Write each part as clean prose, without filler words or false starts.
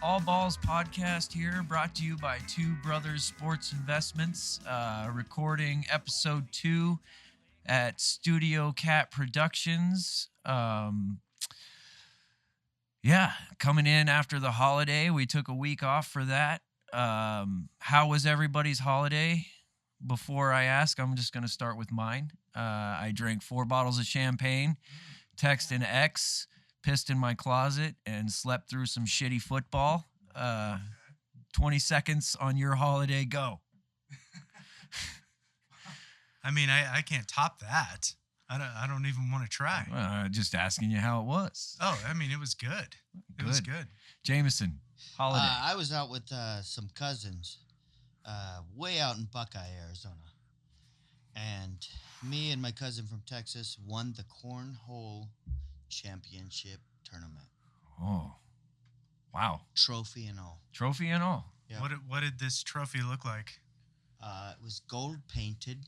All Balls podcast here, brought to you by Two Brothers Sports Investments, recording episode 2 at Studio Cat Productions. Coming in after the holiday. We took a week off for that. How was everybody's holiday? Before I ask, I'm just going to start with mine. I drank 4 bottles of champagne, texted an ex, pissed in my closet, and slept through some shitty football. 20 seconds on your holiday, go. I mean, I can't top that. I don't even want to try. Just asking you how it was. Oh, I mean, it was good. It was good. Jameson, holiday. I was out with some cousins way out in Buckeye, Arizona. And me and my cousin from Texas won the Cornhole Championship tournament. Oh, wow. Trophy and all. Trophy and all. Yeah. What did this trophy look like? It was gold painted.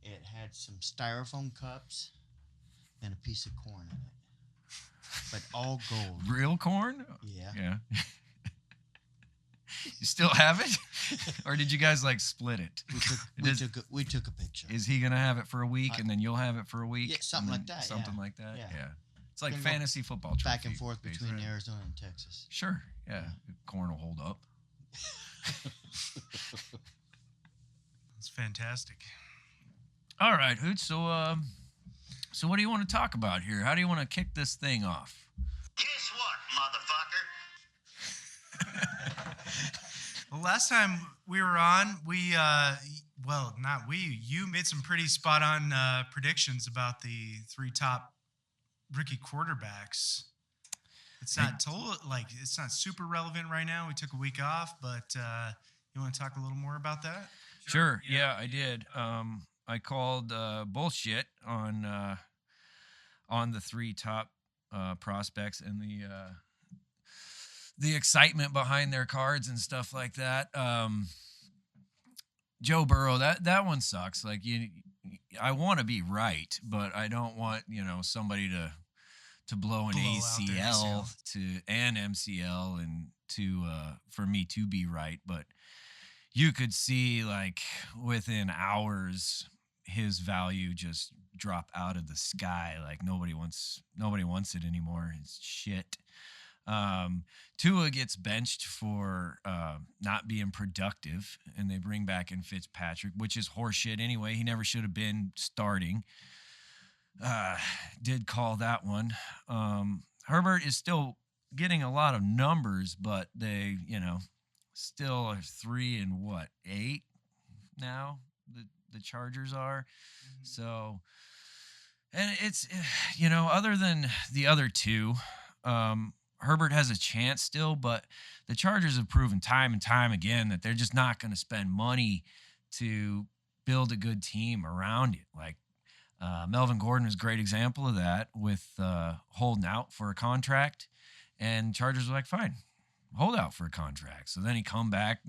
It had some styrofoam cups and a piece of corn in it. But all gold. Real corn? Yeah. You still have it? Or did you guys split it? We took a picture. Is he going to have it for a week and then you'll have it for a week? Yeah, something like that. Something like that? Yeah. It's like fantasy football trophy. Back and forth between Arizona and Texas. Sure. Yeah. Corn will hold up. It's fantastic. All right, Hoots. So what do you want to talk about here? How do you want to kick this thing off? Guess what, motherfucker? Well, last time we were on, you made some pretty spot-on predictions about the 3 top rookie quarterbacks. It's not it's not super relevant right now. We took a week off, but you want to talk a little more about that? Sure. Yeah, I did. I called bullshit on the 3 top prospects and the excitement behind their cards and stuff like that. Joe Burrow, that one sucks. I want to be right, but I don't want somebody to blow an ACL to an MCL and for me to be right. But you could see within hours his value just drop out of the sky. Nobody wants it anymore. It's shit. Tua gets benched for not being productive, and they bring back in Fitzpatrick, which is horseshit anyway. He never should have been starting. Did call that one. Herbert is still getting a lot of numbers, but they, still are 3-8 now. The Chargers are. So, and it's, other than the other 2, Herbert has a chance still, but the Chargers have proven time and time again that they're just not going to spend money to build a good team around it. Melvin Gordon is a great example of that with holding out for a contract, and Chargers were like, fine, hold out for a contract. So then he come back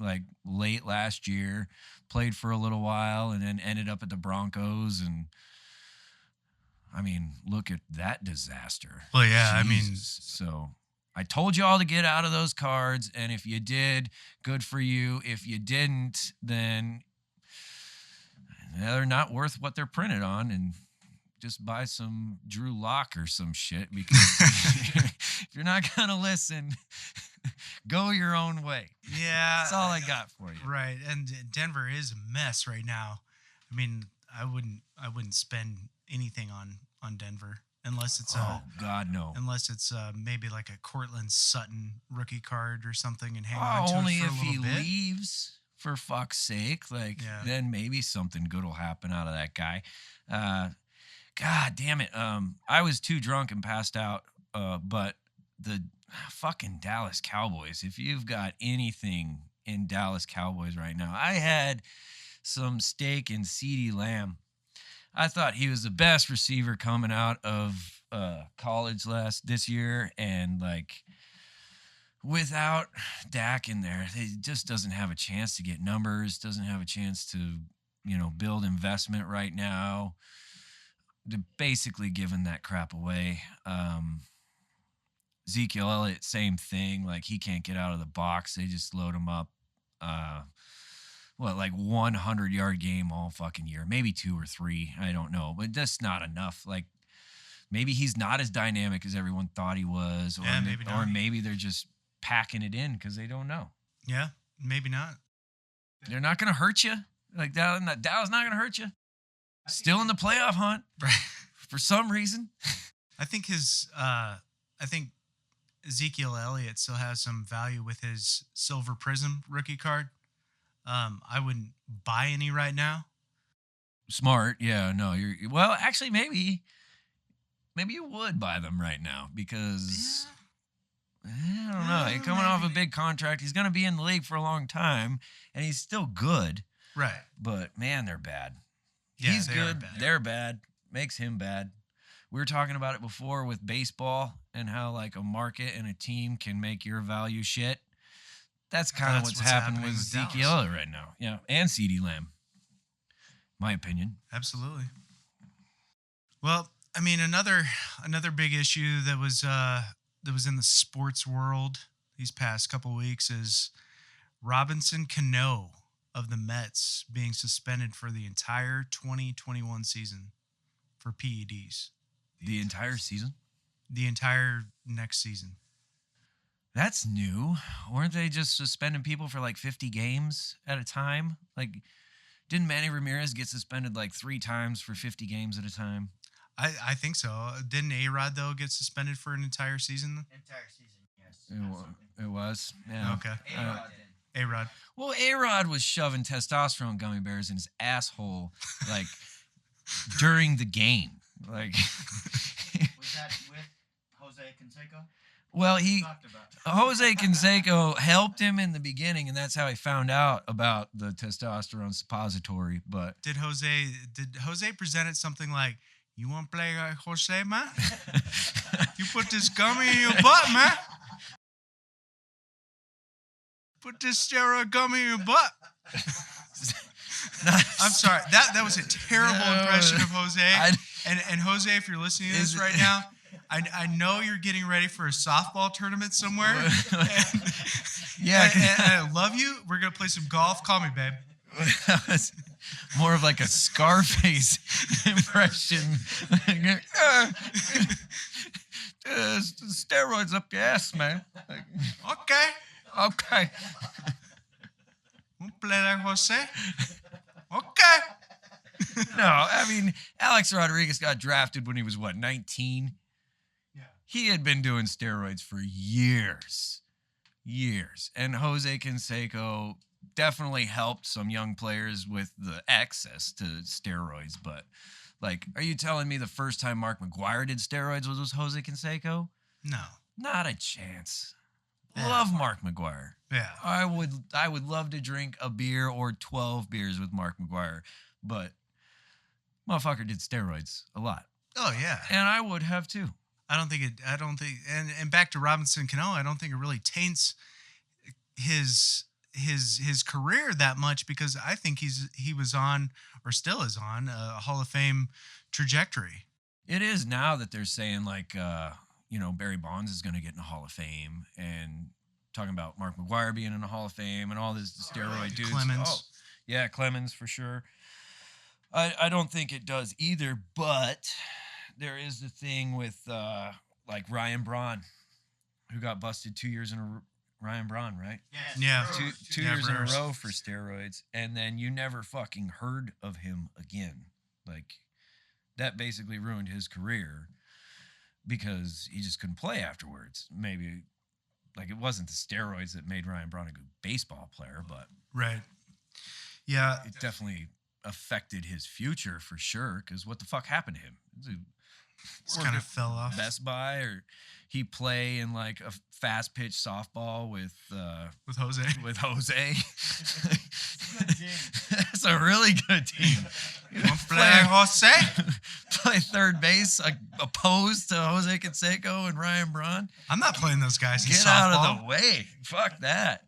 late last year, played for a little while, and then ended up at the Broncos. And I mean, look at that disaster. Well, yeah, Jesus. So I told you all to get out of those cards, and if you did, good for you. If you didn't, then they're not worth what they're printed on, and just buy some Drew Lock or some shit, because if you're not going to listen, go your own way. Yeah. That's all I got for you. Right. And Denver is a mess right now. I mean, I wouldn't spend anything on Denver unless it's God, no. Unless it's maybe a Cortland Sutton rookie card or something and hang on to only it for if a little he bit. leaves, for fuck's sake. Then maybe something good will happen out of that guy. God damn it. I was too drunk and passed out, but the fucking Dallas Cowboys, if you've got anything in Dallas Cowboys right now, I had some steak and CeeDee Lamb. I thought he was the best receiver coming out of college this year, and without Dak in there, he just doesn't have a chance to get numbers, doesn't have a chance to, build investment right now. They're basically giving that crap away. Ezekiel Elliott, same thing. Like, he can't get out of the box. They just load him up. Like 100-yard game all fucking year, maybe 2 or 3. I don't know, but that's not enough. Like, maybe he's not as dynamic as everyone thought he was, or Yeah, maybe not. or maybe they're just packing it in because they don't know. Yeah, maybe not. They're not going to hurt you. Like, Dow's not going to hurt you. Still in the playoff hunt for some reason. I think Ezekiel Elliott still has some value with his Silver Prism rookie card. I wouldn't buy any right now. Smart. Yeah, no, well, actually, maybe you would buy them right now because I don't know. He's coming off a big contract. He's going to be in the league for a long time, and he's still good. Right. But, man, they're bad. Yeah, He's they good. are bad. They're bad. Makes him bad. We were talking about it before with baseball and how, like, a market and a team can make your value shit. That's kind of what's happening with Ezekiel Elliott right now. Yeah, and CeeDee Lamb. My opinion. Absolutely. Well, I mean, another big issue that was in the sports world these past couple weeks is Robinson Cano of the Mets being suspended for the entire 2021 season for PEDs. The entire season? The entire next season. That's new. Weren't they just suspending people for like 50 games at a time? Like, didn't Manny Ramirez get suspended like 3 times for 50 games at a time? I think so. Didn't A-Rod, though, get suspended for an entire season? Entire season, yes. It was. Yeah. Okay. A-Rod did. A-Rod. Well, A-Rod was shoving testosterone gummy bears in his asshole, like, during the game. Like, Was that with Jose Canseco? well, he Talked about. Jose Canseco helped him in the beginning, and that's how he found out about the testosterone suppository. But Did Jose present it something like, "You want to play like Jose, man? You put this gummy in your butt, man. Put this steroid gummy in your butt." I'm sorry. That was a terrible impression of Jose. And Jose, if you're listening to this right now, I know you're getting ready for a softball tournament somewhere. Yeah, and I love you. We're going to play some golf. Call me, babe. That was more of like a Scarface impression. Steroids up your ass, man. Like, okay. We'll play like Jose. Okay. No, I mean, Alex Rodriguez got drafted when he was, 19? Yeah. He had been doing steroids for years. And Jose Canseco definitely helped some young players with the access to steroids. But, like, are you telling me the first time Mark McGwire did steroids was Jose Canseco? No. Not a chance. Yeah. Love Mark McGwire. Yeah. I would love to drink a beer or 12 beers with Mark McGwire, but motherfucker did steroids a lot. Oh, yeah. And I would have too. And back to Robinson Cano, I don't think it really taints his career that much, because I think he was on, or still is on, a Hall of Fame trajectory. It is now that they're saying, like, Barry Bonds is going to get in the Hall of Fame, and talking about Mark McGwire being in the Hall of Fame and all this steroid dudes. Clemens. Oh, yeah, Clemens for sure. I don't think it does either, but there is the thing with like Ryan Braun, who got busted 2 years in a Ryan Braun, right? Yes. Yeah. Two Yeah, years in a Brewers. row for steroids, and then you never fucking heard of him again. Like, that basically ruined his career because he just couldn't play afterwards. Maybe, like, it wasn't the steroids that made Ryan Braun a good baseball player, but Right. Yeah. it definitely affected his future for sure, because what the fuck happened to him? Just kind of fell off. Best Buy, or he play in like a fast pitch softball with Jose. Jose. That's a really good team. You want to play like Jose? Play third base, like, opposed to Jose Canseco and Ryan Braun. I'm not playing those guys in Get softball. out of the way. Fuck that.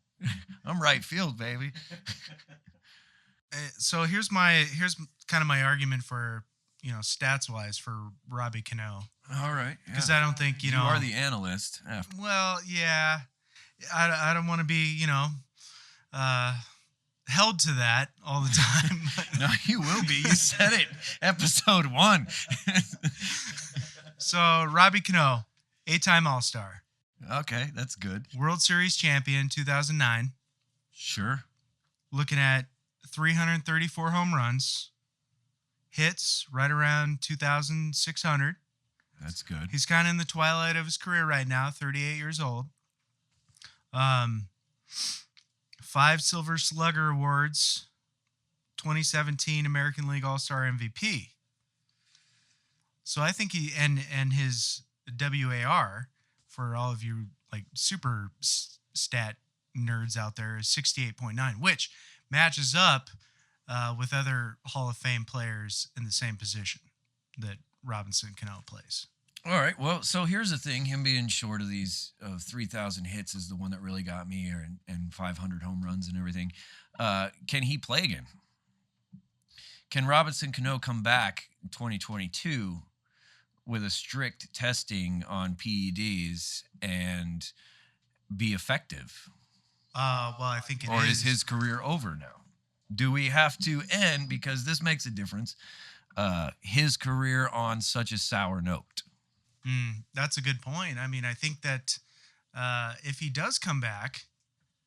I'm right field, baby. So here's kind of my argument for stats wise for Robbie Cano. All right. Because I don't think, you are the analyst. Yeah. Well, yeah. I don't want to be, held to that all the time. No, you will be. You said it. Episode 1. So, Robbie Cano, 8-time All-Star. Okay, that's good. World Series champion, 2009. Sure. Looking at 334 home runs. Hits right around 2,600. That's good. He's kind of in the twilight of his career right now, 38 years old. 5 Silver Slugger Awards, 2017 American League All-Star MVP. So I think he and his WAR, for all of you like super stat nerds out there, is 68.9, which matches up with other Hall of Fame players in the same position that Robinson Cano plays. All right. Well, so here's the thing. Him being short of these 3,000 hits is the one that really got me here, and 500 home runs and everything. Can he play again? Can Robinson Cano come back in 2022 with a strict testing on PEDs and be effective? Well, I think it or is his career over now? Do we have to end, because this makes a difference, his career on such a sour note? That's a good point. I mean, I think that if he does come back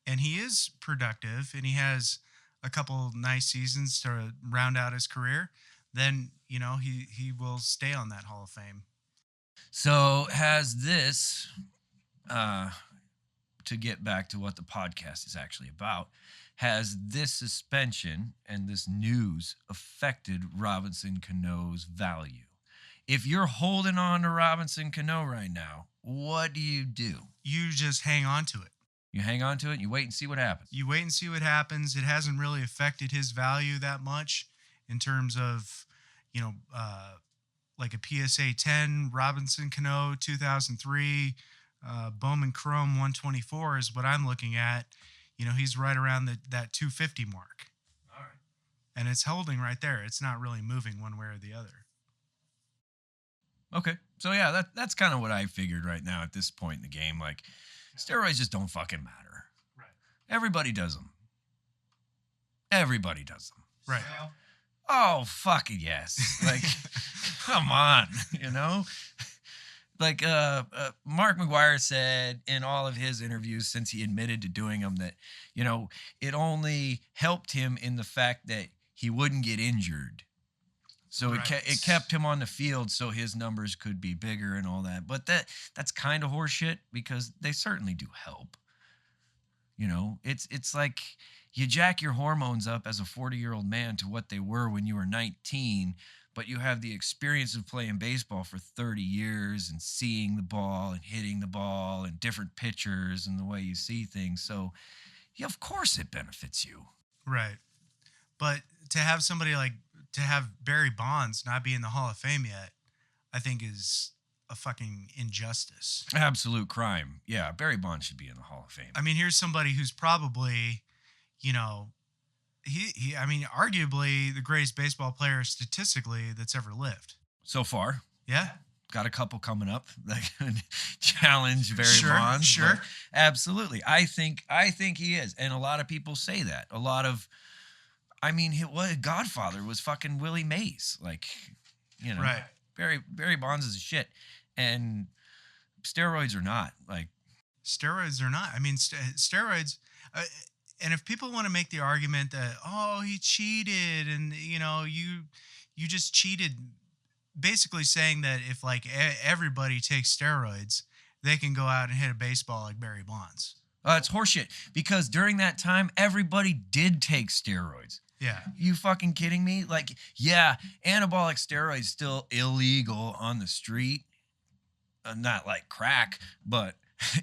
and he is productive and he has a couple nice seasons to round out his career, then, he will stay on that Hall of Fame. So has this, to get back to what the podcast is actually about, has this suspension and this news affected Robinson Cano's value? If you're holding on to Robinson Cano right now, what do? You just hang on to it. You hang on to it and you wait and see what happens. You wait and see what happens. It hasn't really affected his value that much in terms of, like a PSA 10, Robinson Cano 2003, Bowman Chrome 124 is what I'm looking at. He's right around that 250 mark. All right. And it's holding right there. It's not really moving one way or the other. Okay. So, yeah, that's kind of what I figured right now at this point in the game. Like, steroids just don't fucking matter. Right. Everybody does them. Everybody does them. Right. Oh, fucking yes. Like, come on, Like Mark McGuire said in all of his interviews since he admitted to doing them that, it only helped him in the fact that he wouldn't get injured. So Right. it kept him on the field so his numbers could be bigger and all that. But that's kind of horseshit, because they certainly do help. It's like you jack your hormones up as a 40-year-old man to what they were when you were 19, but you have the experience of playing baseball for 30 years and seeing the ball and hitting the ball and different pitchers and the way you see things. So, yeah, of course it benefits you. Right. But to have to have Barry Bonds not be in the Hall of Fame yet, I think is a fucking injustice. Absolute crime. Yeah, Barry Bonds should be in the Hall of Fame. I mean, here's somebody who's probably, arguably the greatest baseball player statistically that's ever lived. So far. Yeah. Got a couple coming up that could challenge Barry Sure, Bonds. sure. But absolutely. I think he is. And a lot of people say that. Godfather was fucking Willie Mays. Like, Right. Barry Bonds is a shit. And steroids are not. Like, Steroids are not. I mean, steroids. And if people want to make the argument that, he cheated and, you just cheated, basically saying that if everybody takes steroids, they can go out and hit a baseball like Barry Bonds. It's horseshit, because during that time, everybody did take steroids. Yeah. You fucking kidding me? Like, yeah, anabolic steroids still illegal on the street. Not like crack, but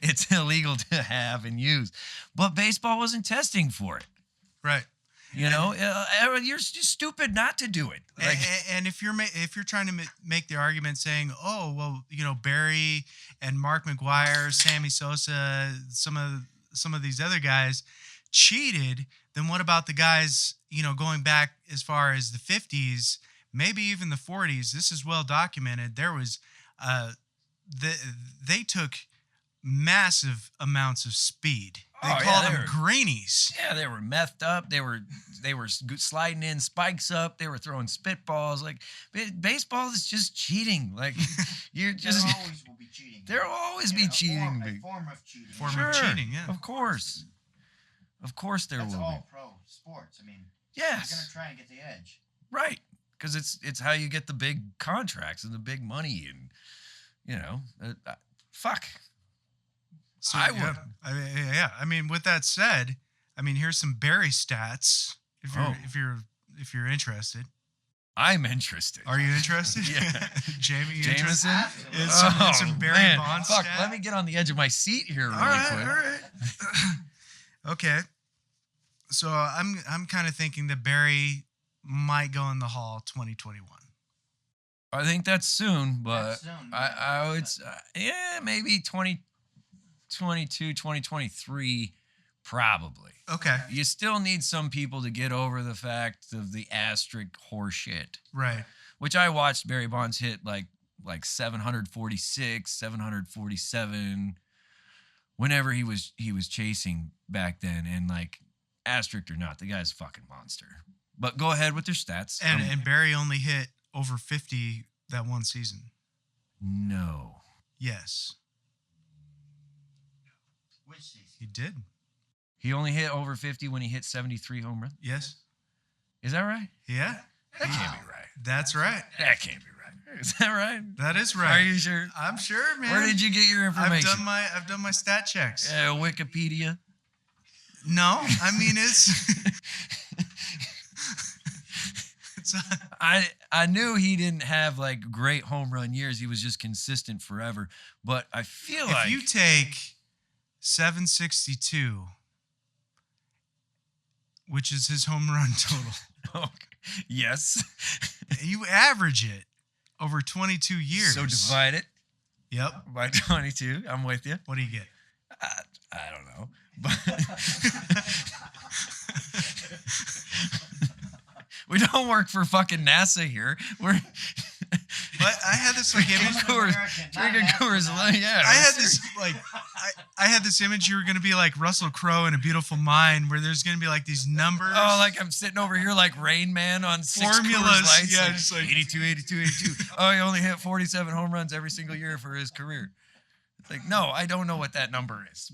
it's illegal to have and use. But baseball wasn't testing for it. Right. You're just stupid not to do it. Like, and if you're trying to make the argument saying, Barry and Mark McGuire, Sammy Sosa, some of these other guys cheated, then what about the guys, going back as far as the 50s, maybe even the 40s. This is well documented. There was, they took massive amounts of speed. They called them greenies. Yeah, they were methed up. They were sliding in spikes up. They were throwing spitballs. Like baseball is just cheating. Like you're just. There always will be cheating. There will always be cheating. A form of cheating. Form of cheating, yeah. Of course. Of course there That's will all be. pro sports. I mean, Yes. you're gonna try and get the edge. Right. Because it's how you get the big contracts and the big money and fuck. So, I would. Yeah. I mean, with that said, I mean, here's some Barry stats. If you're interested. I'm interested. Are you interested? Yeah. Jamie, you Jameson? interested? It's some Barry man. Bonds Fuck, stat. let me get on the edge of my seat here really All right, quick. all right. Okay. So I'm kind of thinking that Barry might go in the Hall 2021. I think that's soon, but That's soon, I would maybe 2022, 2023 probably. Okay. You still need some people to get over the fact of the asterisk horseshit, Right. which I watched Barry Bonds hit like 746, 747 whenever he was chasing back then, and like asterisk or not, the guy's a fucking monster. But go ahead with your stats. And Barry only hit over 50 that one season. No. Yes, Which season? he did. He only hit over 50 when he hit 73 home runs. Yes. Is that right? Yeah. That can't be right. That's right. That can't be right. Is that right? That is right. Are you sure? I'm sure, man. Where did you get your information? I've done my stat checks. Wikipedia. No, I mean it's I knew he didn't have like great home run years. He was just consistent forever. But I feel if like you take 762, which is his home run total, yes. you average it over 22 years. So divide it Yep. by 22. I'm with you. What do you get? I don't know. But we don't work for fucking NASA here. We're But I had this like image. drinking Coors Light. Yeah. I had this like I had this image you were gonna be like Russell Crowe in A Beautiful Mind, where there's gonna be like these numbers. Oh, like I'm sitting over here like Rain Man on six Formulas, Coors Lights, yeah, like just like 82, 82, 82. Oh, he only hit 47 home runs every single year for his career. It's like, no, I don't know what that number is.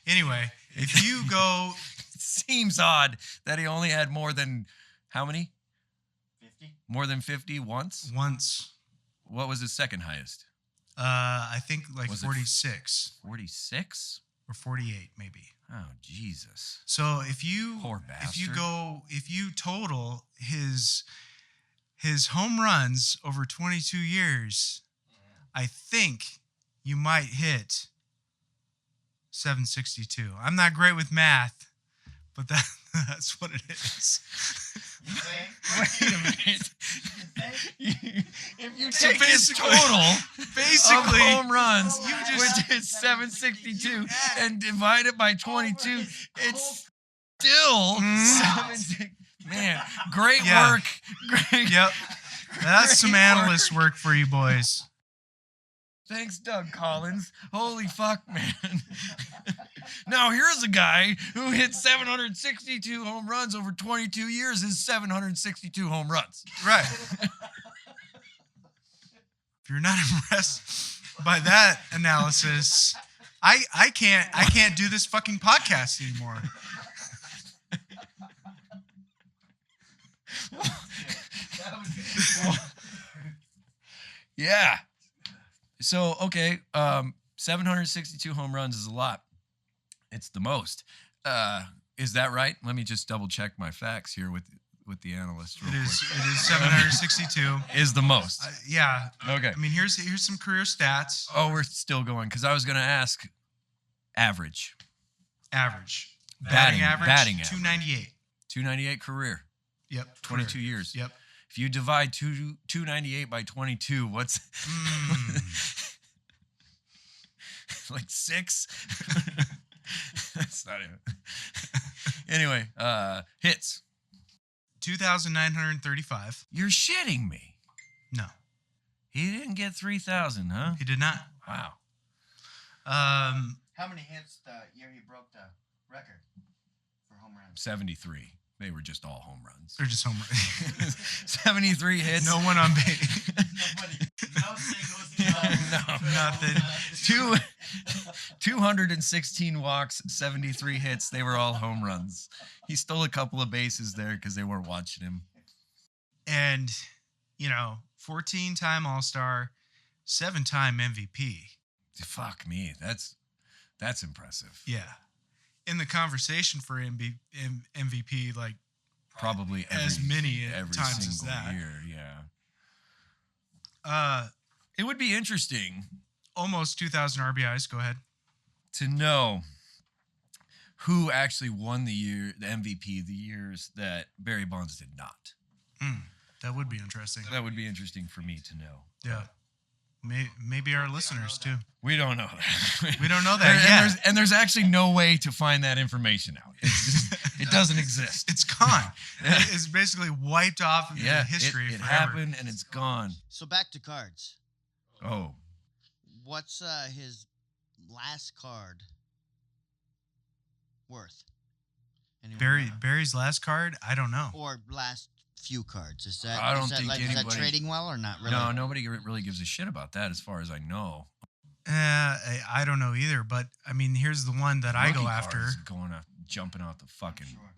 Anyway, if you go, It seems odd that he only had more than how many? 50? More than 50 once? once, What was his second highest? I think like Was it 46 46? or 48 maybe. Oh, Jesus. So if you Poor if you bastard. go if you total his home runs over 22 years, I think you might hit 762. I'm not great with math, but that's what it is. Wait a minute. If you So take his basically- total Basically, of home runs, you just- which is 762, and divide it by 22, it's still Mm. 760. Man, great Yeah. work. Great. Yep. That's some Great analyst work for you boys. Thanks, Doug Collins. Holy fuck, man. Now, here's a guy who hit 762 home runs over 22 years, his 762 home runs. Right. If you're not impressed by that analysis, I can't do this fucking podcast anymore. Yeah. So, okay, 762 home runs is a lot. It's the most. Is that right? Let me just double check my facts here with the analyst. real It is quick. 762. Is the most. Yeah. Okay. I mean, here's some career stats. Oh, we're still going because I was going to ask average. Average. Batting average. 298. 298 career, Yep. 22 career. years. Yep. If you divide 298 by 22, what's like 6? That's not even. Anyway, hits. 2,935. You're shitting me. No, He didn't get 3,000, huh? he did not. Wow. How many hits the year he broke the record for home runs? 73. They were just all home runs. They're just home runs. 73 hits. No one on base. No singles. No. Nothing. 216 walks, 73 hits. They were all home runs. He stole a couple of bases there because they weren't watching him. And, 14-time All-Star, 7-time MVP. Fuck me. That's impressive. Yeah. In the conversation for MVP, like, Probably as many every times as single that. year, yeah. It would be interesting Almost 2,000 RBIs. Go ahead. to know who actually won the MVP the years that Barry Bonds did not. That would be interesting. That would be interesting for me to know. Yeah. Maybe our listeners, too. We don't know that. We don't know that yet. And there's actually no way to find that information out. It's just, it doesn't exist. It's gone. Yeah. It's basically wiped off of the history it forever. happened and it's gone. So back to cards. Oh, What's his last card worth? Anyone know? Barry's last card? I don't know. Or last few cards. Is that, I don't is that think like, is that anybody- trading well or not really? no, nobody really gives a shit about that as far as I know. I don't know either, but I mean, here's the one that I go Rookie after. cards jumping out the fucking, Sure.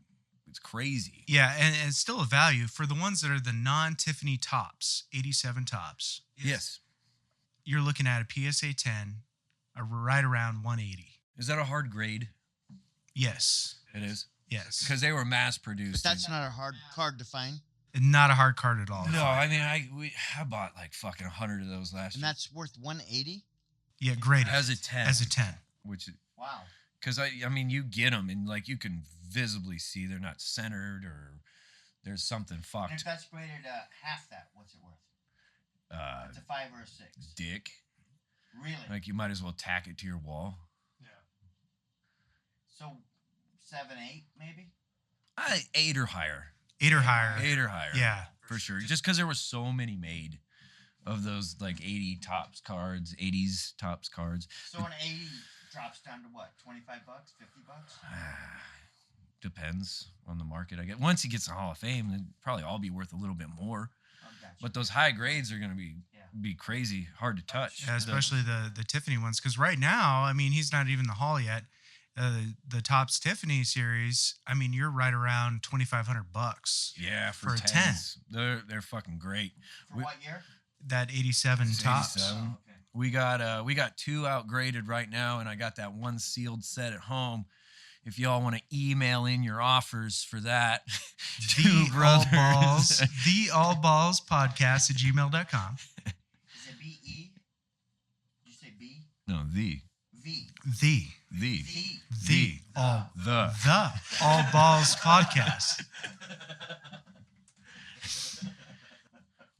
it's crazy. Yeah, and it's still a value for the ones that are the non-Tiffany tops, 87 tops. Yes. You're looking at a PSA 10, right around 180. Is that a hard grade? Yes, It is. yes. Because they were mass produced. But that's not a hard card to find. Not a hard card at all. No, I mean, I bought like fucking 100 of those last And year. that's worth 180? Yeah, great. As a 10. As a 10. Which, Wow. because I mean, you get them and like you can visibly see they're not centered or there's something And fucked. if that's graded half that, what's it worth? It's a 5 or a 6. Dick. Really? Like you might as well tack it to your wall. So 7, 8 maybe? 8 or higher. 8 or higher. 8 or higher. Yeah. For sure. Just because there were so many made of those like 80 tops cards, 80s tops cards. So an 80 drops down to what? 25 bucks, 50 bucks? Depends on the market, I guess. Once he gets the Hall of Fame, then probably all be worth a little bit more. Oh, gotcha. But those high grades are going to be crazy, hard to touch. Yeah, especially the Tiffany ones, because right now, I mean, he's not even the Hall yet. The Topps Tiffany series, I mean, you're right around $2,500. Yeah, for a 10. They're fucking great. For what year? That 87 It's Topps. 87. Oh, okay. We got 2 outgraded right now, and I got that 1 sealed set at home. If y'all want to email in your offers for that, The All Balls, the All Balls podcast at gmail.com. Is it B-E? Did you say B? No, the V. The All the Balls podcast.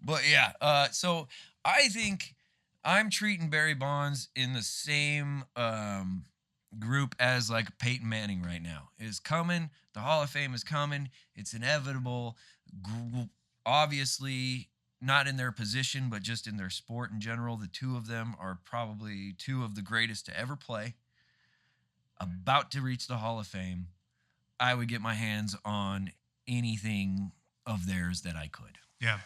But yeah, so I think I'm treating Barry Bonds in the same group as like Peyton Manning right now. Is coming. The Hall of Fame is coming. It's inevitable. Obviously, not in their position, but just in their sport in general. The two of them are probably 2 of the greatest to ever play. About to reach the Hall of Fame. I would get my hands on anything of theirs that I could. Yeah.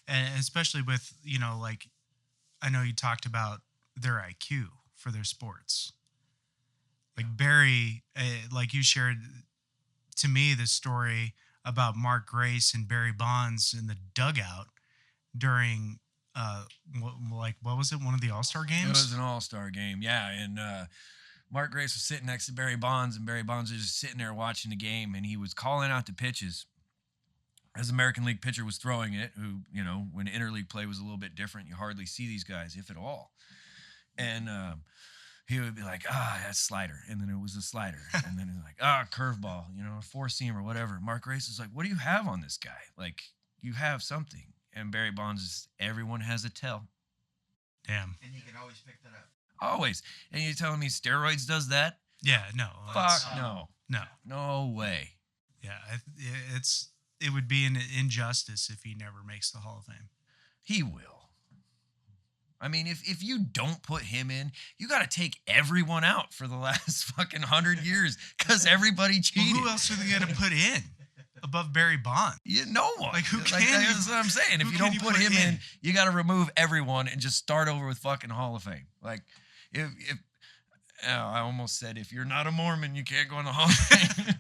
And especially with, like, I know you talked about their IQ for their sports. Like Barry, like you shared to me the story about Mark Grace and Barry Bonds in the dugout during, what was it? One of the All-Star games? It was an all-star game, yeah. And Mark Grace was sitting next to Barry Bonds, and Barry Bonds was just sitting there watching the game, and he was calling out the pitches as American League pitcher was throwing it, who, when interleague play was a little bit different, you hardly see these guys, if at all. And he would be like, that's slider. And then it was a slider. And then he's like, curveball, four-seam or whatever. Mark Grace is like, what do you have on this guy? Like, you have something. And Barry Bonds is, everyone has a tell. Damn. And he can always pick that up. Always. And you're telling me steroids does that? Yeah, no. Fuck no. No. No way. Yeah, it would be an injustice if he never makes the Hall of Fame. He will. I mean, if you don't put him in, you got to take everyone out for the last fucking 100 years because everybody cheated. Well, who else are they going to put in above Barry Bonds? No one. Like, who can That's what I'm saying. If who you can don't you put put him in, in? you got to remove everyone and just start over with fucking Hall of Fame. Like, if I almost said, if you're not a Mormon, you can't go in the Hall of Fame.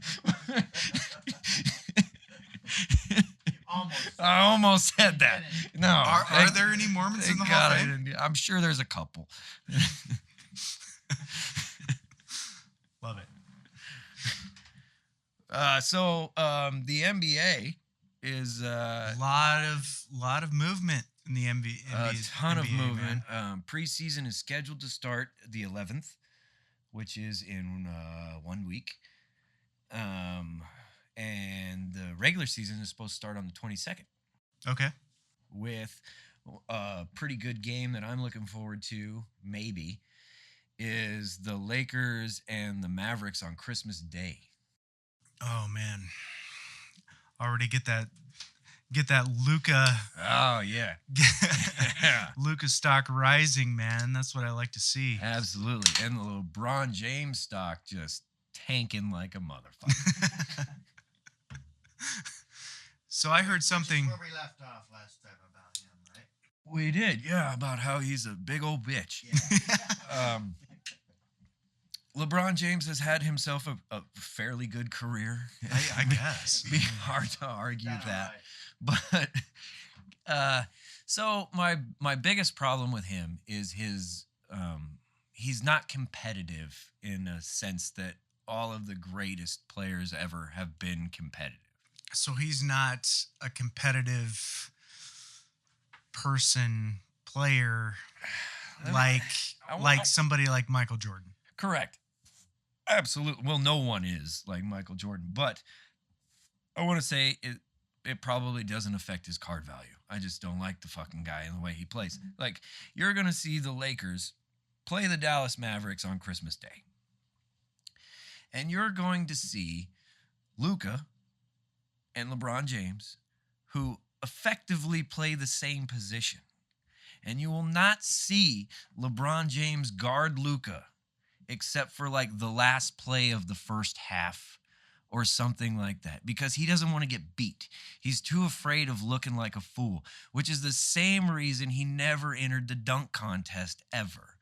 I almost said that. No. Are there any Mormons in the Hall of Fame? I'm sure there's a couple. Love it. So the NBA is A lot of movement in the NBA. a ton of NBA, movement. man. Preseason is scheduled to start the 11th, which is in 1 week. And the regular season is supposed to start on the 22nd Okay. with a pretty good game that I'm looking forward to, maybe, is the Lakers and the Mavericks on Christmas Day. Oh man, already get that Luka Oh, yeah. Yeah. Luka stock rising, man. That's what I like to see. Absolutely. And the LeBron James stock just tanking like a motherfucker. So I heard something. Where we left off last time about him, right? We did, yeah, about how he's a big old bitch. Yeah. LeBron James has had himself a fairly good career. I guess. Be hard to argue Kinda that. right. But so my biggest problem with him is his he's not competitive in a sense that all of the greatest players ever have been competitive. So he's not a competitive player like somebody like Michael Jordan. Correct. Absolutely. Well, no one is like Michael Jordan, but I want to say it probably doesn't affect his card value. I just don't like the fucking guy and the way he plays. Like, you're going to see the Lakers play the Dallas Mavericks on Christmas Day. And you're going to see Luka and LeBron James, who effectively play the same position. And you will not see LeBron James guard Luka except for like the last play of the first half or something like that, because he doesn't want to get beat. He's too afraid of looking like a fool, which is the same reason he never entered the dunk contest ever.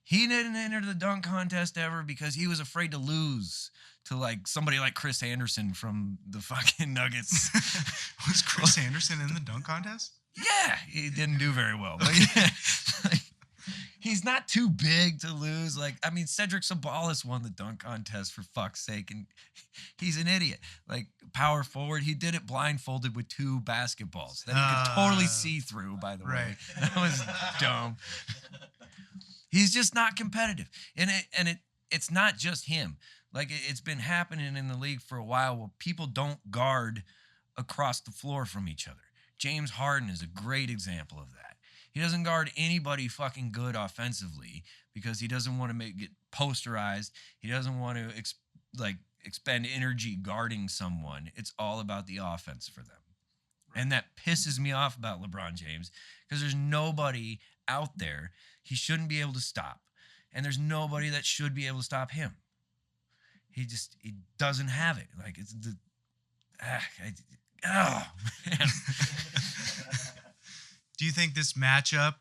He didn't enter the dunk contest ever because he was afraid to lose to like somebody like Chris Anderson from the fucking Nuggets. Was Chris Anderson in the dunk contest? Yeah, he didn't do very well. But yeah, like, he's not too big to lose. Like, I mean, Cedric Sabalas won the dunk contest for fuck's sake, and he's an idiot. Like, power forward, he did it blindfolded with 2 basketballs that he could totally see through, by the way. Right. That was dumb. He's just not competitive. And it's not just him. Like, it's been happening in the league for a while where people don't guard across the floor from each other. James Harden is a great example of that. He doesn't guard anybody fucking good offensively because he doesn't want to get posterized. He doesn't want to expend energy guarding someone. It's all about the offense for them. And that pisses me off about LeBron James because there's nobody out there he shouldn't be able to stop. And there's nobody that should be able to stop him. He doesn't have it. Like, it's the... Oh, man. Do you think this matchup,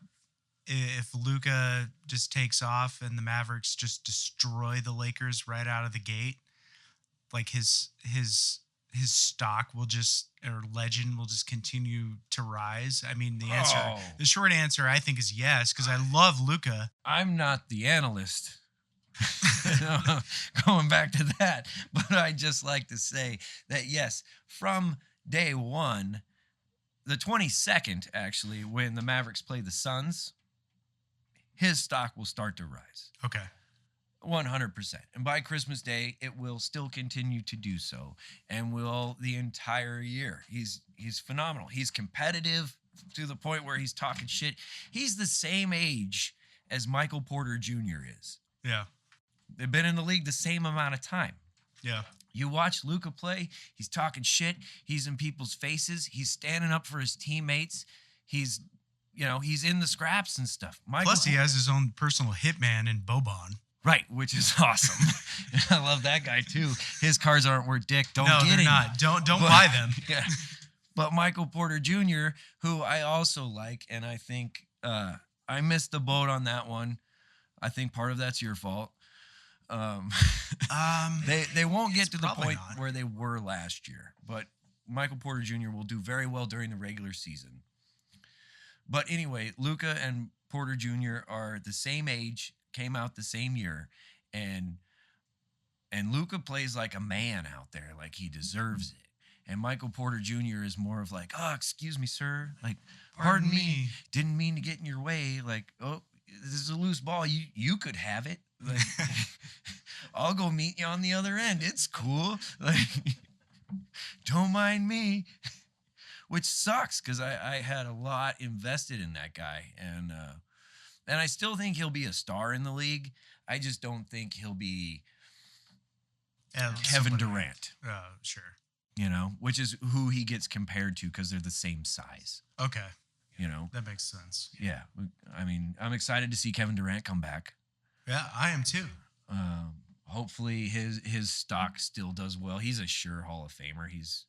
if Luka just takes off and the Mavericks just destroy the Lakers right out of the gate, like his stock will just, or legend will just continue to rise? I mean, the short answer I think is yes, because I love Luka. I'm not the analyst. Going back to that, but I just like to say that yes, from day one, the 22nd, actually, when the Mavericks play the Suns, his stock will start to rise. Okay. 100%. And by Christmas Day, it will still continue to do so, and will the entire year. He's phenomenal. He's competitive to the point where he's talking shit. He's the same age as Michael Porter Jr. is. Yeah. They've been in the league the same amount of time. Yeah. You watch Luka play, he's talking shit. He's in people's faces. He's standing up for his teammates. He's in the scraps and stuff. Plus, he has his own personal hitman in Boban. Right, which is awesome. I love that guy too. His cars aren't worth dick. Don't No, get they're him. not. Don't buy them. Yeah. But Michael Porter Jr., who I also like, and I think I missed the boat on that one. I think part of that's your fault. They won't get to the point where they were last year, but Michael Porter Jr. will do very well during the regular season. But anyway, Luka and Porter Jr. are the same age, came out the same year, and Luka plays like a man out there, like he deserves it. And Michael Porter Jr. is more of like, oh, excuse me, sir. Like, pardon me. Didn't mean to get in your way. Like, oh, this is a loose ball. You could have it. Like, I'll go meet you on the other end. It's cool. Like, don't mind me. Which sucks because I had a lot invested in that guy. And I still think he'll be a star in the league. I just don't think he'll be Kevin Durant. Sure. Which is who he gets compared to because they're the same size. Okay. That makes sense. Yeah. I mean, I'm excited to see Kevin Durant come back. Yeah, I am too. Hopefully his stock still does well. He's a sure Hall of Famer. He's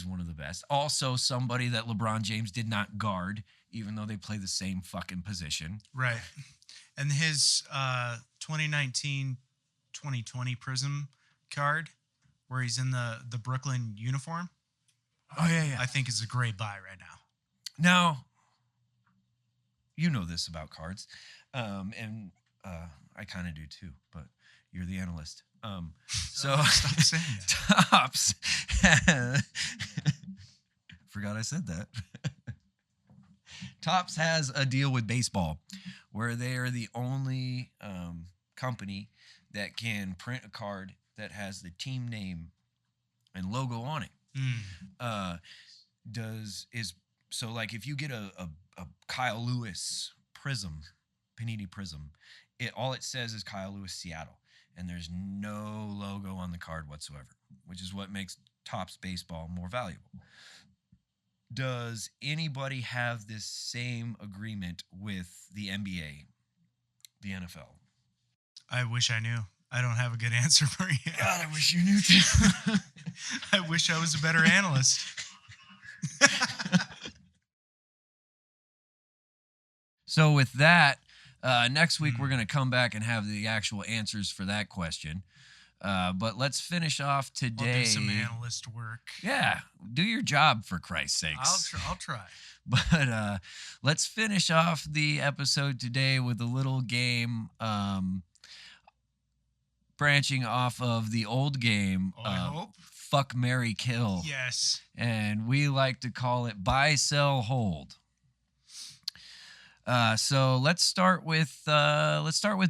one of the best. Also, somebody that LeBron James did not guard, even though they play the same fucking position. Right. And his 2019-2020 Prism card, where he's in the Brooklyn uniform. Oh, yeah. I think is a great buy right now. Now, you know this about cards, and I kind of do too, but you're the analyst. So stop saying that. Topps. Forgot I said that. Topps has a deal with baseball where they are the only company that can print a card that has the team name and logo on it. So like if you get a Kyle Lewis Prism, Panini Prism, all it says is Kyle Lewis Seattle, and there's no logo on the card whatsoever, which is what makes Topps baseball more valuable. Does anybody have this same agreement with the NBA, the NFL? I wish I knew. I don't have a good answer for you. God, I wish you knew too. I wish I was a better analyst. So with that, next week we're going to come back and have the actual answers for that question. But let's finish off today. I'll do some analyst work. Yeah, do your job for Christ's sakes. I'll try. But let's finish off the episode today with a little game branching off of the old game. I hope. Fuck, Marry, Kill. Yes. And we like to call it Buy, Sell, Hold. So let's start with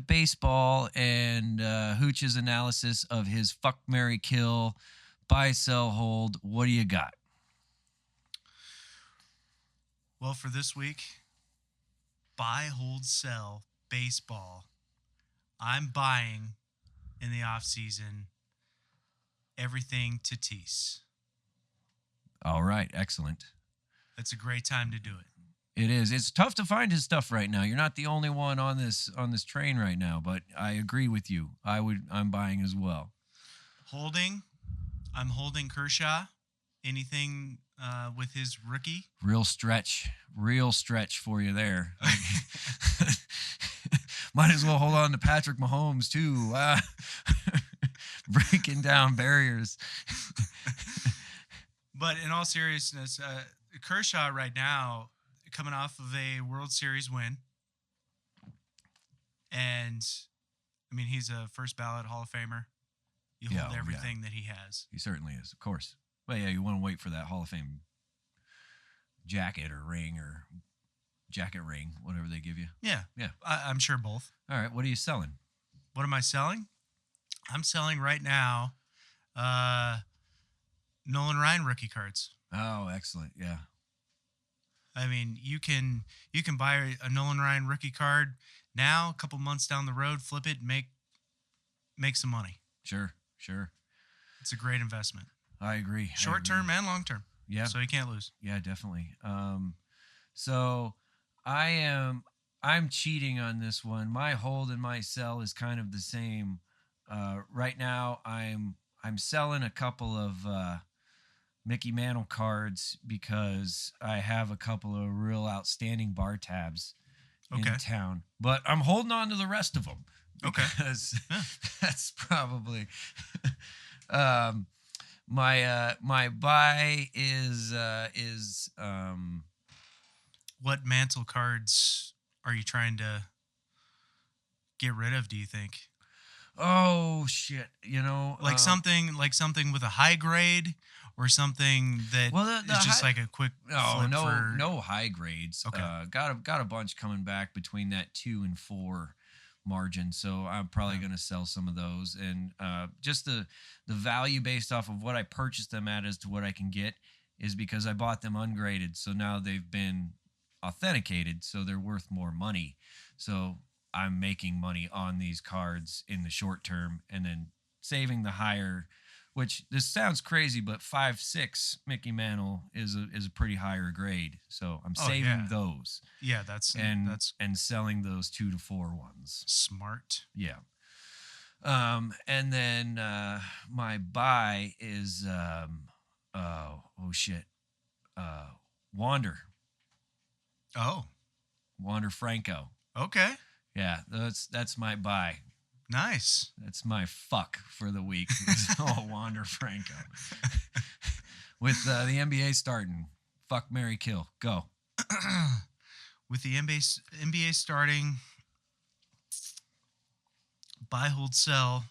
baseball and Hooch's analysis of his Fuck, Marry, Kill, Buy, Sell, Hold. What do you got? Well, for this week, buy, hold, sell, baseball. I'm buying in the offseason everything Tatis. All right, excellent. It's a great time to do it. It is. It's tough to find his stuff right now. You're not the only one on this train right now, but I agree with you. I'm buying as well. I'm holding Kershaw. Anything with his rookie? Real stretch for you there. Might as well hold on to Patrick Mahomes too. Breaking down barriers. But in all seriousness, Kershaw right now, coming off of a World Series win. And, I mean, he's a first ballot Hall of Famer. You hold everything that he has. He certainly is, of course. Well, yeah, you want to wait for that Hall of Fame jacket or ring or jacket ring, whatever they give you. Yeah. I'm sure both. All right, what are you selling? What am I selling? I'm selling right now Nolan Ryan rookie cards. Oh, excellent. Yeah. I mean, you can buy a Nolan Ryan rookie card now, a couple months down the road, flip it, and make some money. Sure. It's a great investment. I agree. Short term and long term. Yeah. So you can't lose. Yeah, definitely. So I'm cheating on this one. My hold and my sell is kind of the same. Right now I'm selling a couple of Mickey Mantle cards because I have a couple of real outstanding bar tabs in Okay. town, but I'm holding on to the rest of them Okay. because Yeah. that's probably my buy is What Mantle cards are you trying to get rid of, do you think? oh shit, Like something with a high grade or something that well the is just high, like a quick flip for no high grades. Okay. Got a bunch coming back between that 2 and 4 margin, so I'm probably Yeah. going to sell some of those, and just the value based off of what I purchased them at as to what I can get is because I bought them ungraded, so now they've been authenticated, so they're worth more money. So I'm making money on these cards in the short term and then saving the higher, which this sounds crazy, but 5.6 Mickey Mantle is a pretty higher grade. So I'm Oh, saving yeah. those Yeah, that's and selling those 2 to 4 ones. smart. Yeah. And then my buy is Wander Franco. Okay. Yeah, that's my buy. Nice. That's my fuck for the week. Wander Franco. With the NBA starting, fuck, marry, kill, go. With the NBA starting, buy, hold, sell.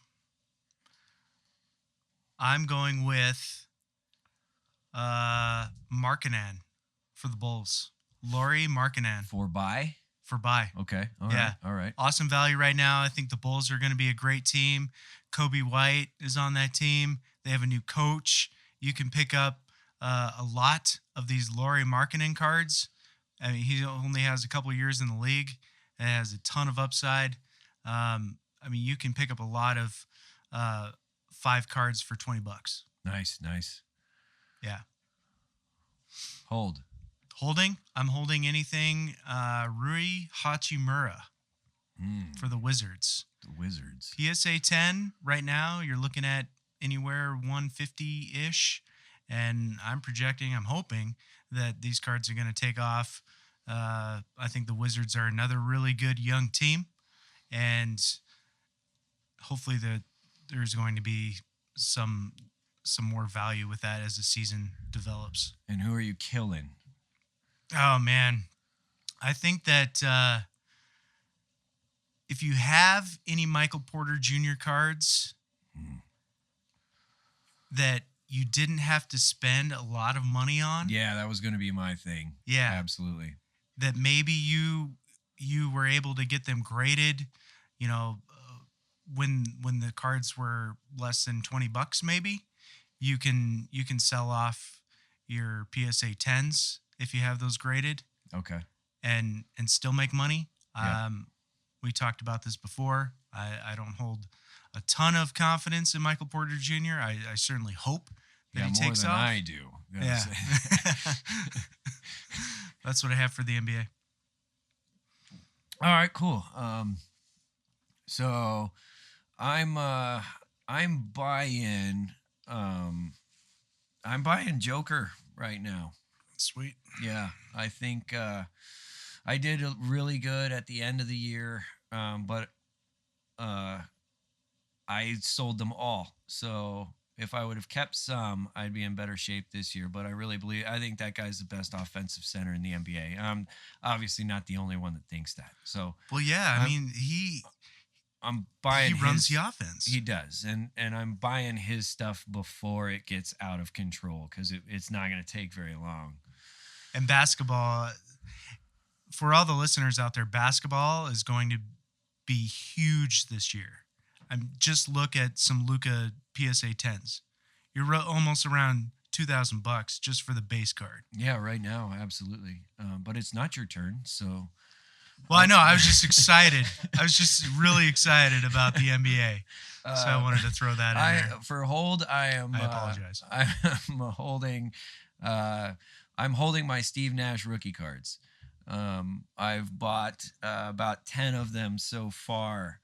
I'm going with Markkanen for the Bulls. Lauri Markkanen For buy. for buy. Okay. Yeah. All right. Awesome value right now. I think the Bulls are going to be a great team. Kobe White is on that team. They have a new coach. You can pick up a lot of these Lauri Markkanen cards. I mean, he only has a couple years in the league and has a ton of upside. I mean, you can pick up a lot of 5 cards for $20. Nice. Yeah. Hold. I'm holding anything Rui Hachimura for the Wizards. The Wizards. PSA 10 right now, you're looking at anywhere 150-ish, and I'm hoping that these cards are going to take off. I think the Wizards are another really good young team, and hopefully there's going to be some more value with that as the season develops. And who are you killing? Oh, man. I think that if you have any Michael Porter Jr. cards that you didn't have to spend a lot of money on. Yeah, that was going to be my thing. Yeah. Absolutely. That maybe you were able to get them graded, when the cards were less than $20 maybe. You can sell off your PSA 10s if you have those graded. Okay. And still make money. Yeah. We talked about this before. I don't hold a ton of confidence in Michael Porter Jr. I certainly hope that he takes more than off. I do. Yeah. That's what I have for the NBA. All right, cool. So I'm buying Joker right now. Sweet. Yeah, I think I did really good at the end of the year, but I sold them all. So if I would have kept some, I'd be in better shape this year. But I think that guy's the best offensive center in the NBA. I'm obviously not the only one that thinks that. So well, yeah, I mean I'm buying. He runs the offense. He does, and I'm buying his stuff before it gets out of control because it's not going to take very long. And basketball, for all the listeners out there, basketball is going to be huge this year. Just look at some Luka PSA 10s. You're almost around $2,000 just for the base card. Yeah, right now, absolutely. But it's not your turn, so Well, I know. I was just excited. I was just really excited about the NBA. So I wanted to throw that in there. For hold, I apologize. I'm holding. I'm holding my Steve Nash rookie cards. I've bought about 10 of them so far.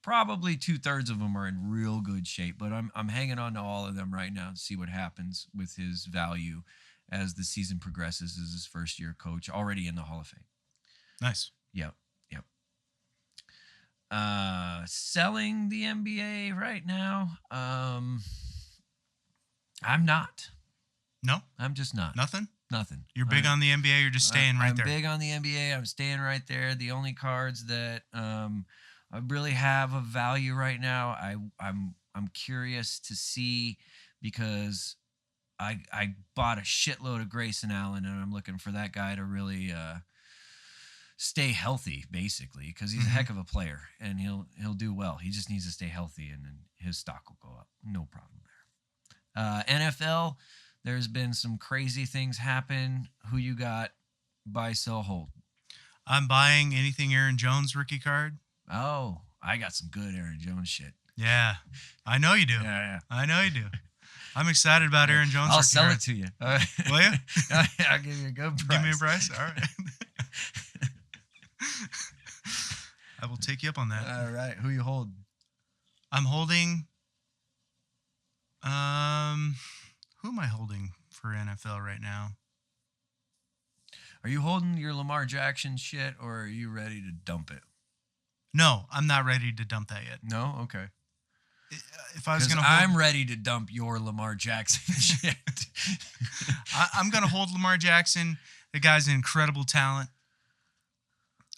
Probably 2/3 of them are in real good shape, but I'm hanging on to all of them right now to see what happens with his value as the season progresses as his first year coach, already in the Hall of Fame. Nice. Yep. Selling the NBA right now. I'm not. No? I'm just not. Nothing? Nothing. You're big on the NBA. You're just staying right I'm there. big on the NBA. I'm staying right there. The only cards that I really have a value right now, I'm curious to see, because I bought a shitload of Grayson Allen, and I'm looking for that guy to really stay healthy, basically, because he's a heck of a player and he'll do well. He just needs to stay healthy, and then his stock will go up. No problem there. NFL, there's been some crazy things happen. Who you got? Buy, sell, hold. I'm buying anything Aaron Jones rookie card. Oh, I got some good Aaron Jones shit. Yeah, I know you do. Yeah. I know you do. I'm excited about Aaron Jones. I'll rookie sell cards. it to you. Will you? I'll give you a good price. Give me a price. All right. I will take you up on that. All right. Who you hold? I'm holding. Who am I holding for NFL right now? Are you holding your Lamar Jackson shit, or are you ready to dump it? No, I'm not ready to dump that yet. No? Okay. If I was 'Cause going to hold, I'm ready to dump your Lamar Jackson shit. I'm going to hold Lamar Jackson. The guy's an incredible talent.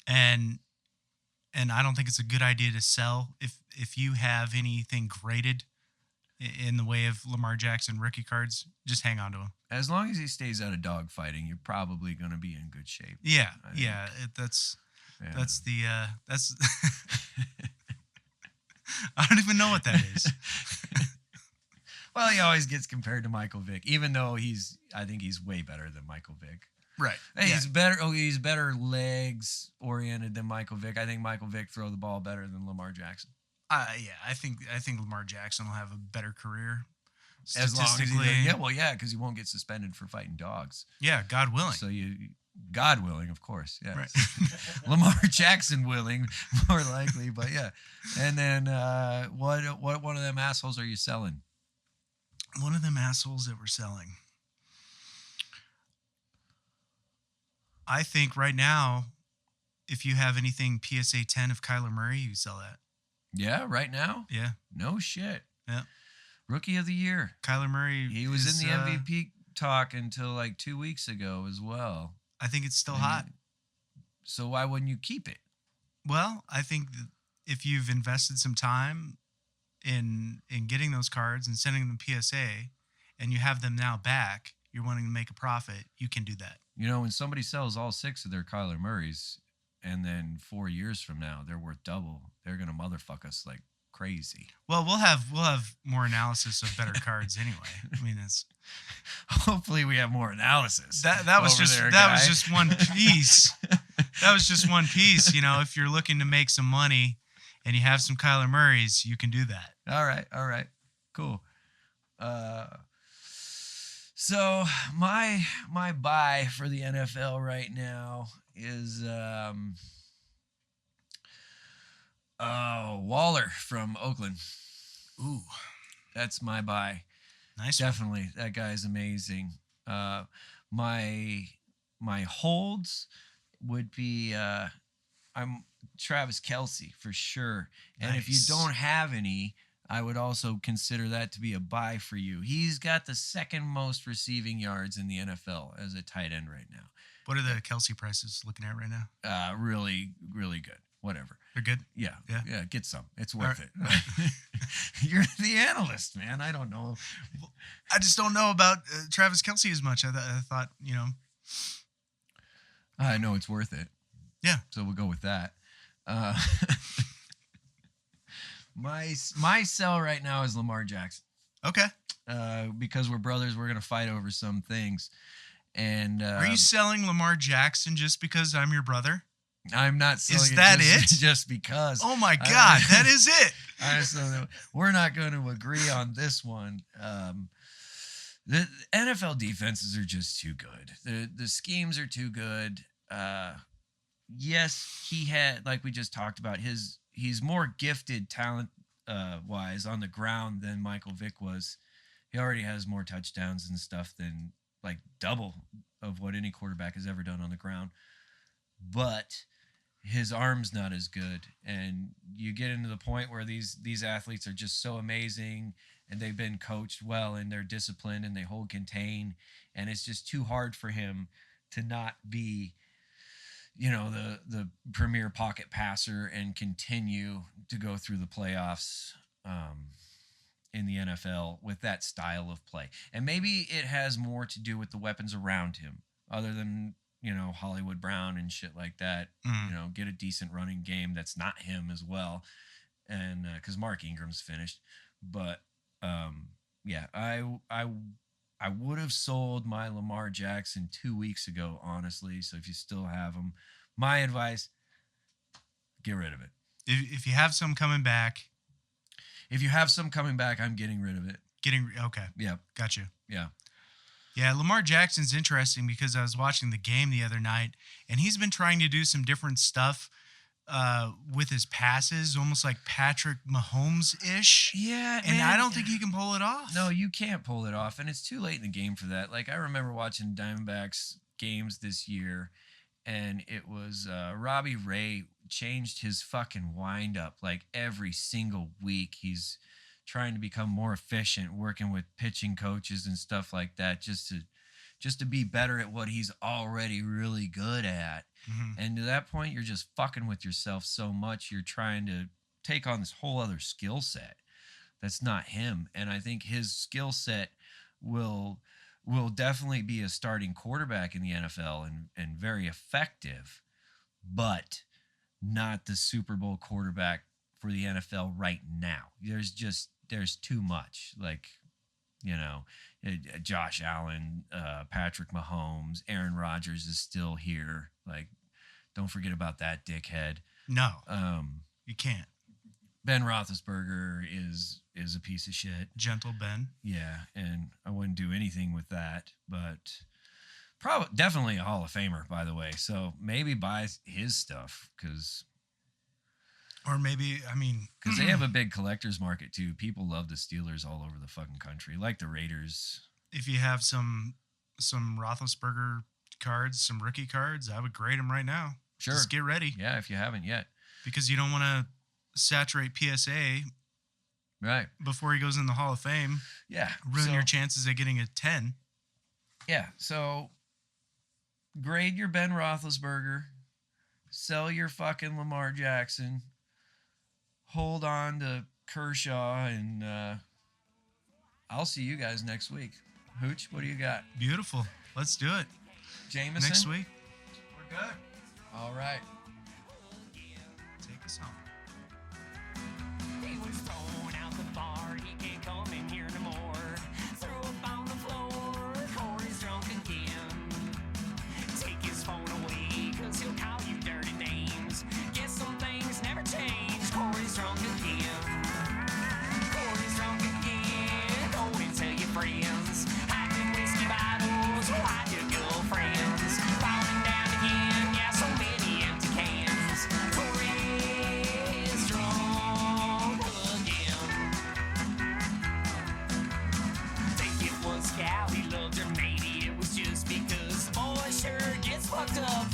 And I don't think it's a good idea to sell if you have anything graded in the way of Lamar Jackson rookie cards. Just hang on to him. As long as he stays out of dog fighting, you're probably going to be in good shape. Yeah, I think. yeah. That's that's. I don't even know what that is. Well, he always gets compared to Michael Vick, even though I think he's way better than Michael Vick. Right. Hey, he's better. Oh, he's better legs oriented than Michael Vick. I think Michael Vick throw the ball better than Lamar Jackson. Yeah. I think Lamar Jackson will have a better career. As long as he Statistically, because he won't get suspended for fighting dogs. yeah, God willing. So God willing, of course. Yeah. Right. Lamar Jackson willing, more likely, but yeah. And then what one of them assholes are you selling? One of them assholes that we're selling. I think right now, if you have anything PSA 10 of Kyler Murray, you sell that. Yeah, right now? Yeah. No shit. Yeah. Rookie of the year. Kyler Murray. He was in the MVP talk until like 2 weeks ago as well. I think it's still And hot. So why wouldn't you keep it? Well, I think that if you've invested some time in getting those cards and sending them PSA, and you have them now back, you're wanting to make a profit, you can do that. You know, when somebody sells all 6 of their Kyler Murrays, and then 4 years from now they're worth double, they're gonna motherfuck us like crazy. Well, we'll have more analysis of better cards anyway. I mean, it's Hopefully we have more analysis. that was over just there, that guy. was just one piece. That was just one piece. You know, if you're looking to make some money and you have some Kyler Murrays, you can do that. All right, cool. So my buy for the NFL right now is Waller from Oakland. Ooh, That's my buy. nice. Definitely, that guy's amazing. My holds would be I'm Travis Kelce for sure. And if you Nice. don't have any, I would also consider that to be a buy for you. He's got the second most receiving yards in the NFL as a tight end right now. What are the Kelsey prices looking at right now? Really, really good. Whatever. They're good. Yeah. Get some. It's All worth right. it. You're the analyst, man. I don't know. I just don't know about Travis Kelsey as much. I thought, you know. I know it's worth it. Yeah. So we'll go with that. My sell right now is Lamar Jackson. Okay. Because we're brothers, we're gonna fight over some things, And Are you selling Lamar Jackson just because I'm your brother? I'm not selling Is that just because. Oh my God, that is it. So we're not going to agree on this one. The NFL defenses are just too good. The schemes are too good. Yes, he had, like we just talked about, he's more gifted talent wise on the ground than Michael Vick was. He already has more touchdowns and stuff than like double of what any quarterback has ever done on the ground. But his arm's not as good, and you get into the point where these athletes are just so amazing, and they've been coached well, and they're disciplined, and they hold contain, and it's just too hard for him to not be, the premier pocket passer and continue to go through the playoffs in the NFL with that style of play. And maybe it has more to do with the weapons around him, other than Hollywood Brown and shit like that. Get a decent running game that's not him as well, and because Mark Ingram's finished. But I would have sold my Lamar Jackson 2 weeks ago, honestly. So if you still have him, my advice: get rid of it. If you have some coming back, I'm getting rid of it. Okay. Yeah. Got you. Yeah. Yeah, Lamar Jackson's interesting because I was watching the game the other night, and he's been trying to do some different stuff with his passes, almost like Patrick Mahomes-ish. Yeah, and man. I don't think he can pull it off. No, you can't pull it off, and it's too late in the game for that. Like, I remember watching Diamondbacks games this year, and it was Robbie Ray changed his fucking wind-up like every single week. He's trying to become more efficient, working with pitching coaches and stuff like that, just to be better at what he's already really good at. Mm-hmm. And to that point, you're just fucking with yourself so much. You're trying to take on this whole other skill set that's not him. And I think his skill set will definitely be a starting quarterback in the NFL and very effective, but not the Super Bowl quarterback for the NFL right now. There's too much, like, Josh Allen, Patrick Mahomes, Aaron Rodgers is still here. Like, don't forget about that dickhead. No, you can't. Ben Roethlisberger is a piece of shit. Gentle Ben. Yeah, and I wouldn't do anything with that, but definitely a Hall of Famer, by the way. So maybe buy his stuff because they have a big collector's market too. People love the Steelers all over the fucking country, like the Raiders. If you have some Roethlisberger cards, some rookie cards, I would grade them right now. Sure. Just get ready. Yeah, if you haven't yet. Because you don't want to saturate PSA right before he goes in the Hall of Fame. Yeah. Ruin your chances of getting a 10. Yeah, so grade your Ben Roethlisberger, sell your fucking Lamar Jackson, hold on to Kershaw, and I'll see you guys next week. Hooch, what do you got? Beautiful. Let's do it. Jameson? Next week. We're good. All right. Take us home. He was thrown out the bar, he can't come in here no more. Threw up on the floor, Corey's drunk again. Take his phone away, cause he'll call you dirty names. Guess some things never change, Corey's drunk again. Corey's drunk again, go and tell your friends. Hiding whiskey bottles, hide your girlfriends. Falling down again, yeah, so many empty cans. Corey's drunk again. Think it was Cal, he loved her, maybe it was just because the boy sure gets fucked up.